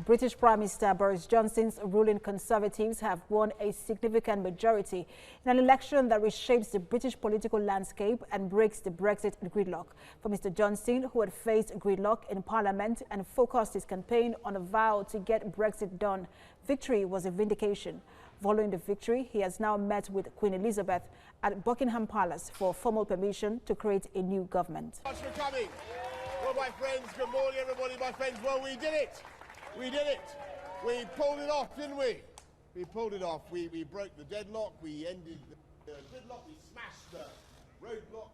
British Prime Minister Boris Johnson's ruling Conservatives have won a significant majority in an election that reshapes the British political landscape and breaks the Brexit gridlock. For Mr. Johnson, who had faced gridlock in Parliament and focused his campaign on a vow to get Brexit done, victory was a vindication. Following the victory, he has now met with Queen Elizabeth at Buckingham Palace for formal permission to create a new government. Thanks for coming. Well, my friends, good morning, everybody. My friends, well, we did it. We did it. We pulled it off, didn't we? We pulled it off. We broke the deadlock. We ended the gridlock. We smashed the roadblock.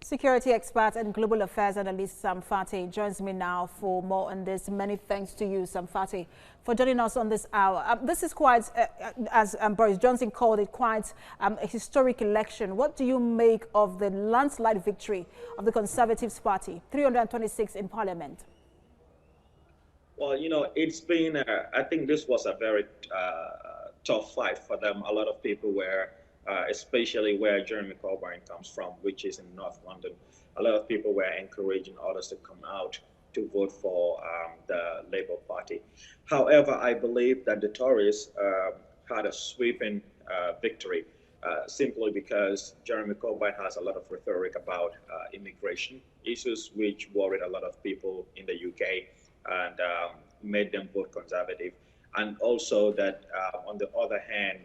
Security expert and global affairs analyst Sam Phatey joins me now for more on this. Many thanks to you, Sam Phatey, for joining us on this hour. This is quite, as Boris Johnson called it, quite a historic election. What do you make of the landslide victory of the Conservatives Party, 326 in Parliament? Well, you know, it's been, I think this was a very tough fight for them. A lot of people were, especially where Jeremy Corbyn comes from, which is in North London. A lot of people were encouraging others to come out to vote for the Labour Party. However, I believe that the Tories had a sweeping victory simply because Jeremy Corbyn has a lot of rhetoric about immigration issues, which worried a lot of people in the UK and made them vote Conservative. And also that, on the other hand,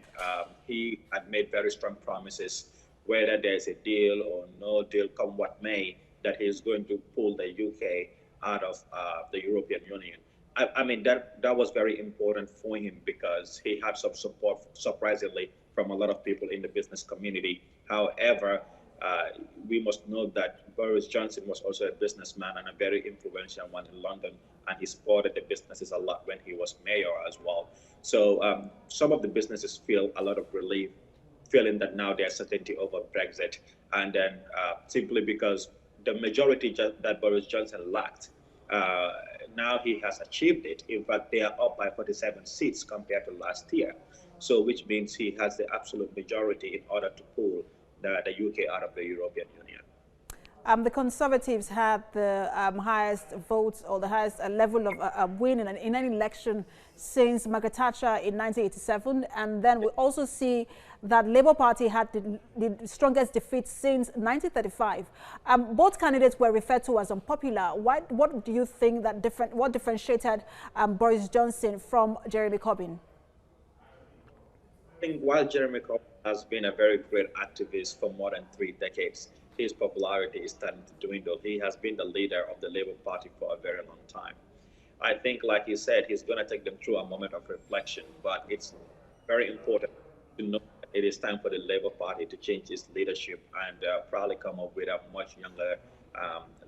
he had made very strong promises, whether there's a deal or no deal, come what may, that he's going to pull the UK out of the European Union. I mean, that was very important for him because he had some support, surprisingly, from a lot of people in the business community. However, we must note that Boris Johnson was also a businessman and a very influential one in London, and he supported the businesses a lot when he was mayor as well. So some of the businesses feel a lot of relief, feeling that now there's certainty over Brexit, and then simply because the majority that Boris Johnson lacked, now he has achieved it. In fact, they are up by 47 seats compared to last year. So which means he has the absolute majority in order to pull the UK out of the European Union. The Conservatives had the highest votes or the highest level of win in an election since Margaret Thatcher in 1987. And then we also see that Labour Party had the strongest defeat since 1935. Both candidates were referred to as unpopular. What do you think that what differentiated Boris Johnson from Jeremy Corbyn? I think while Jeremy Corbyn has been a very great activist for more than 3 decades, his popularity is starting to dwindle. He has been the leader of the Labour Party for a very long time. I think, like he said, he's going to take them through a moment of reflection, but it's very important to know that it is time for the Labour Party to change its leadership and probably come up with a much younger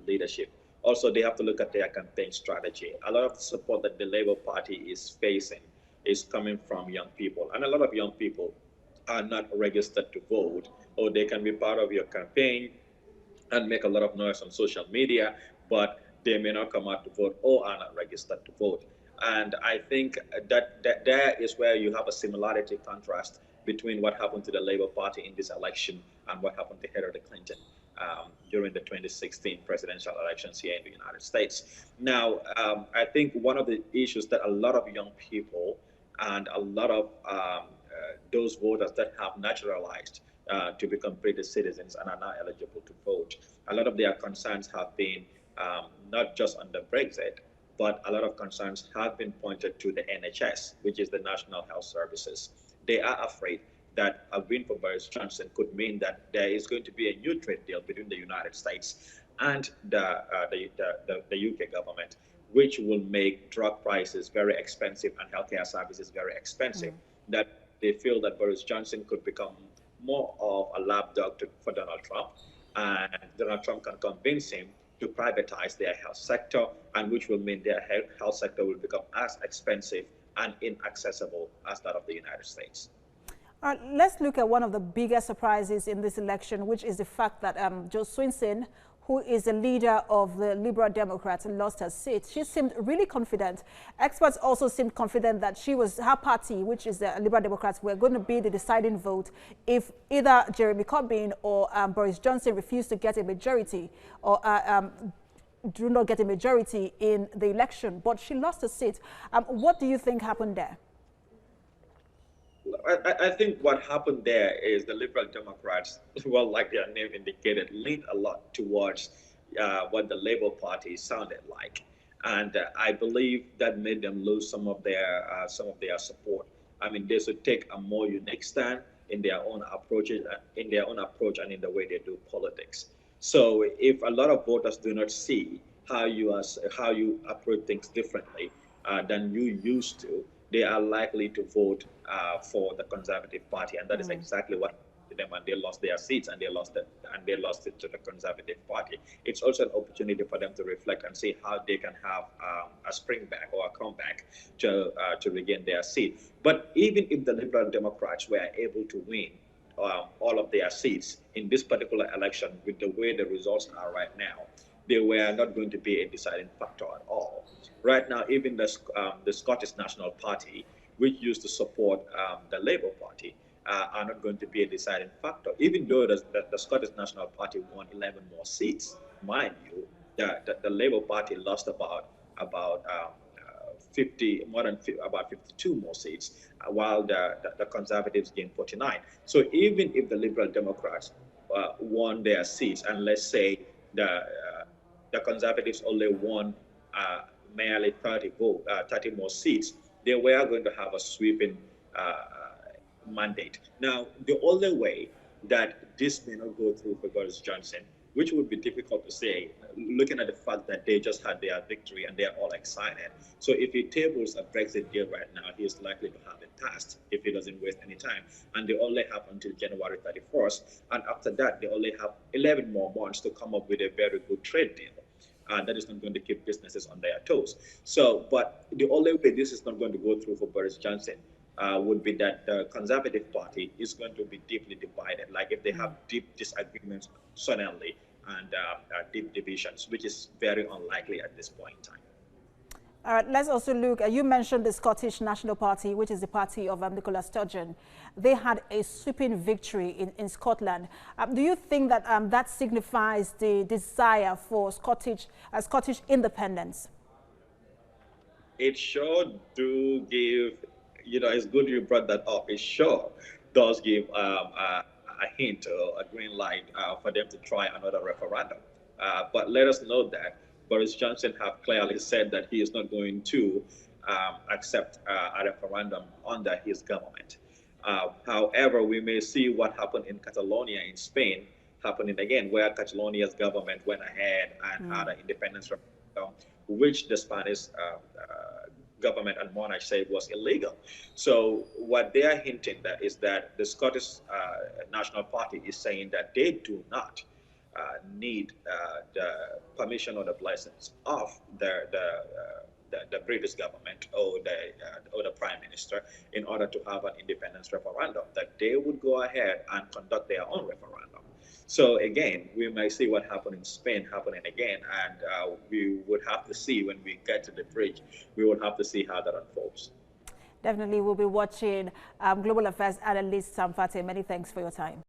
leadership. Also, they have to look at their campaign strategy. A lot of the support that the Labour Party is facing is coming from young people, and a lot of young people are not registered to vote, or they can be part of your campaign and make a lot of noise on social media, but they may not come out to vote or are not registered to vote. And I think that there is where you have a similarity contrast between what happened to the Labour Party in this election and what happened to Hillary Clinton during the 2016 presidential elections here in the United States. Now, I think one of the issues that a lot of young people and a lot of those voters that have naturalized to become British citizens and are now eligible to vote, a lot of their concerns have been not just on the Brexit, but a lot of concerns have been pointed to the NHS, which is the National Health Services. They are afraid that a win for Boris Johnson could mean that there is going to be a new trade deal between the United States and the UK government, which will make drug prices very expensive and healthcare services very expensive. That they feel that Boris Johnson could become more of a lapdog for Donald Trump, and Donald Trump can convince him to privatize their health sector, and which will mean their health sector will become as expensive and inaccessible as that of the United States. Let's look at one of the biggest surprises in this election, which is the fact that Jo Swinson, who is the leader of the Liberal Democrats, lost her seat. She seemed really confident. Experts also seemed confident that her party, which is the Liberal Democrats, were going to be the deciding vote if either Jeremy Corbyn or Boris Johnson refused to get a majority or do not get a majority in the election, but she lost a seat. What do you think happened there? I think what happened there is the Liberal Democrats, well, like their name indicated, leaned a lot towards what the Labour Party sounded like, and I believe that made them lose some of their support. I mean, they should take a more unique stand in their own approaches, in their own approach, and in the way they do politics. So, if a lot of voters do not see how you approach things differently than you used to, they are likely to vote for the Conservative Party, and that is exactly what them, and they lost their seats, and they lost it to the Conservative Party. It's also an opportunity for them to reflect and see how they can have a springback or a comeback to regain their seat. But even if the Liberal Democrats were able to win all of their seats in this particular election, with the way the results are right now, they were not going to be a deciding factor at all. Right now, even the Scottish National Party, which used to support the Labour Party, are not going to be a deciding factor. Even though the Scottish National Party won 11 more seats, mind you, the Labour Party lost about 52 more seats, while the Conservatives gained 49. So even if the Liberal Democrats won their seats, and let's say the Conservatives only won merely 30 more seats, they were going to have a sweeping mandate. Now, the only way that this may not go through for Boris Johnson, which would be difficult to say, looking at the fact that they just had their victory and they're all excited. So if he tables a Brexit deal right now, he is likely to have it passed if he doesn't waste any time. And they only have until January 31st. And after that, they only have 11 more months to come up with a very good trade deal. And that is not going to keep businesses on their toes. So, but the only way this is not going to go through for Boris Johnson would be that the Conservative Party is going to be deeply divided. Like if they have deep disagreements suddenly and deep divisions, which is very unlikely at this point in time. All right, let's also look, you mentioned the Scottish National Party, which is the party of Nicola Sturgeon. They had a sweeping victory in Scotland. Do you think that that signifies the desire for Scottish independence? It sure do give, it's good you brought that up. It sure does give a hint or a green light for them to try another referendum. But let us note that Boris Johnson have clearly said that he is not going to accept a referendum under his government. However, we may see what happened in Catalonia in Spain happening again, where Catalonia's government went ahead and had an independence referendum, which the Spanish government and monarch said was illegal. So what they are hinting that is that the Scottish National Party is saying that they do not need the permission or the blessings of the British government or the Prime Minister in order to have an independence referendum, that they would go ahead and conduct their own referendum. So again, we may see what happened in Spain happening again, and we would have to see when we get to the bridge, we would have to see how that unfolds. Definitely, we'll be watching. Global Affairs Analyst Phatey, many thanks for your time.